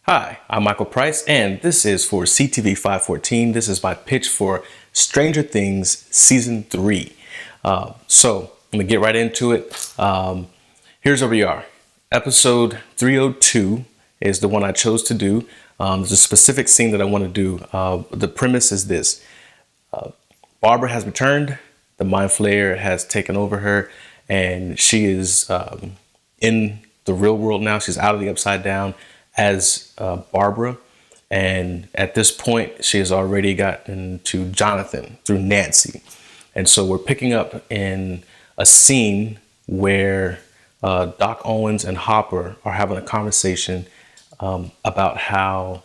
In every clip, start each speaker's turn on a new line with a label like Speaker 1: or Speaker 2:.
Speaker 1: Hi, I'm Michael Price, and this is for CTV 514. This is my pitch for Stranger Things Season 3. So I'm going to get right into it. Here's where we are. Episode 302 is the one I chose to do. There's a specific scene that I want to do. The premise is this. Barbara has returned. The Mind Flayer has taken over her, and she is in the real world now. She's out of the Upside Down as Barbara, and at this point she has already gotten to Jonathan through Nancy, and so we're picking up in a scene where Doc Owens and Hopper are having a conversation about how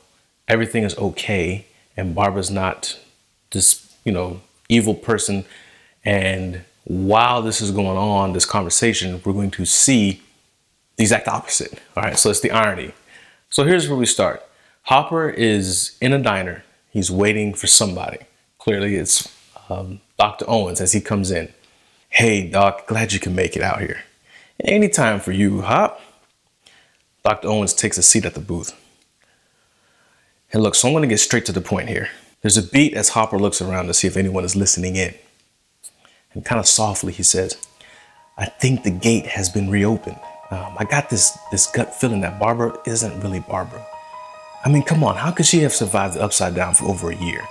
Speaker 1: everything is okay and Barbara's not this evil person. And while this is going on, this conversation, we're going to see the exact opposite. All right, so it's the irony. So here's where we start. Hopper is in a diner. He's waiting for somebody. Clearly it's Dr. Owens as he comes in. Hey, Doc, glad you can make it out here. Anytime for you, Hop. Dr. Owens takes a seat at the booth. And look, so I'm going to get straight to the point here. There's a beat as Hopper looks around to see if anyone is listening in. And kind of softly he says, I think the gate has been reopened. I got this gut feeling that Barbara isn't really Barbara. I mean, come on, how could she have survived the Upside Down for over a year?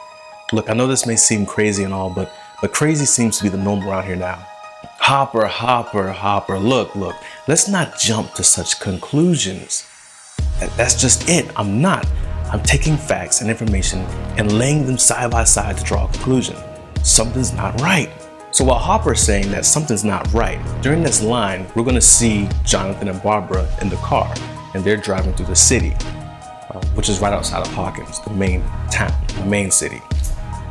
Speaker 1: Look, I know this may seem crazy and all, but crazy seems to be the norm around here now. Hopper, look, let's not jump to such conclusions. That's just it. I'm taking facts and information and laying them side by side to draw a conclusion. Something's not right. So while Hopper is saying that something's not right, during this line, we're going to see Jonathan and Barbara in the car, and they're driving through the city, which is right outside of Hawkins, the main town, the main city.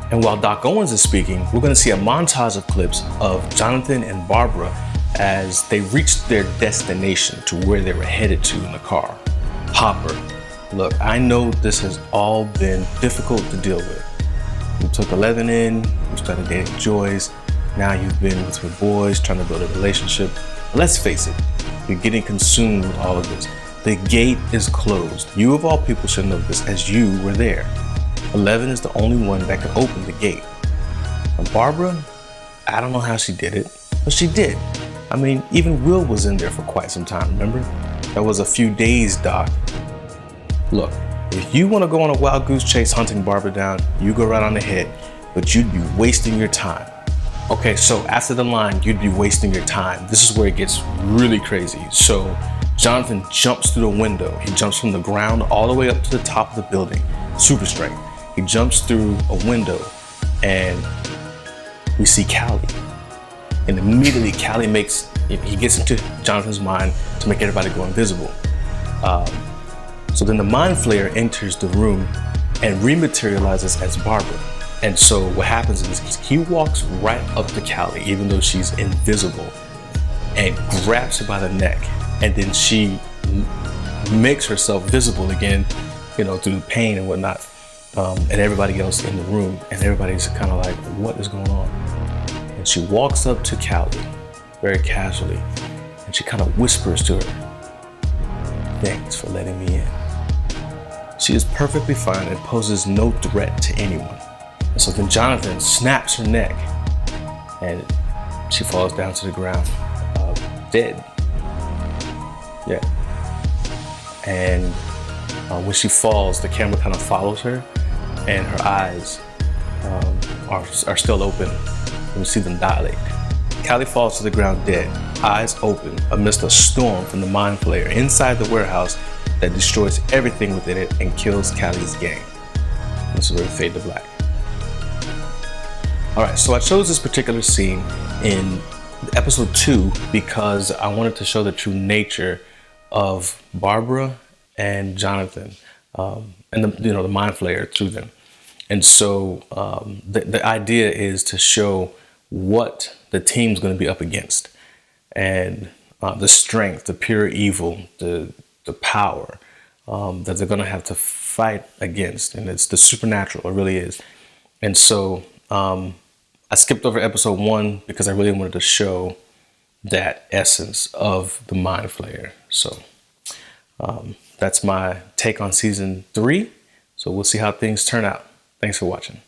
Speaker 1: And while Doc Owens is speaking, we're going to see a montage of clips of Jonathan and Barbara as they reached their destination to where they were headed to in the car. Hopper, look, I know this has all been difficult to deal with. You took 11 in, you started dating Joyce. Now you've been with your boys, trying to build a relationship. Let's face it, you're getting consumed with all of this. The gate is closed. You of all people should know this as you were there. 11 is the only one that can open the gate. And Barbara, I don't know how she did it, but she did. I mean, even Will was in there for quite some time, remember? That was a few days, Doc. Look, if you want to go on a wild goose chase hunting Barbara down, you go right on ahead, but you'd be wasting your time. Okay, so after the line, you'd be wasting your time. This is where it gets really crazy. So Jonathan jumps through the window. He jumps from the ground all the way up to the top of the building. Super strength. He jumps through a window and we see Callie. And immediately Callie he gets into Jonathan's mind to make everybody go invisible. So then the Mind Flayer enters the room and rematerializes as Barbara. And so what happens is he walks right up to Callie, even though she's invisible, and grabs her by the neck. And then she makes herself visible again, through the pain and whatnot. And everybody else in the room, and everybody's kind of like, what is going on? And she walks up to Callie very casually, and she kind of whispers to her, thanks for letting me in. She is perfectly fine and poses no threat to anyone. And so then Jonathan snaps her neck and she falls down to the ground, dead. Yeah. And when she falls, the camera kind of follows her and her eyes are still open. And we see them dilate. Callie falls to the ground dead, eyes open amidst a storm from the Mind Flayer inside the warehouse that destroys everything within it and kills Callie's gang. This is where we fade to black. All right, so I chose this particular scene in episode 2 because I wanted to show the true nature of Barbara and Jonathan, and the Mind Flayer through them. And so the idea is to show what the team's going to be up against, and the strength, the pure evil, the power that they're going to have to fight against, and it's the supernatural. It really is. And so I skipped over episode 1 because I really wanted to show that essence of the Mind Flayer. So that's my take on season 3. So we'll see how things turn out. Thanks for watching.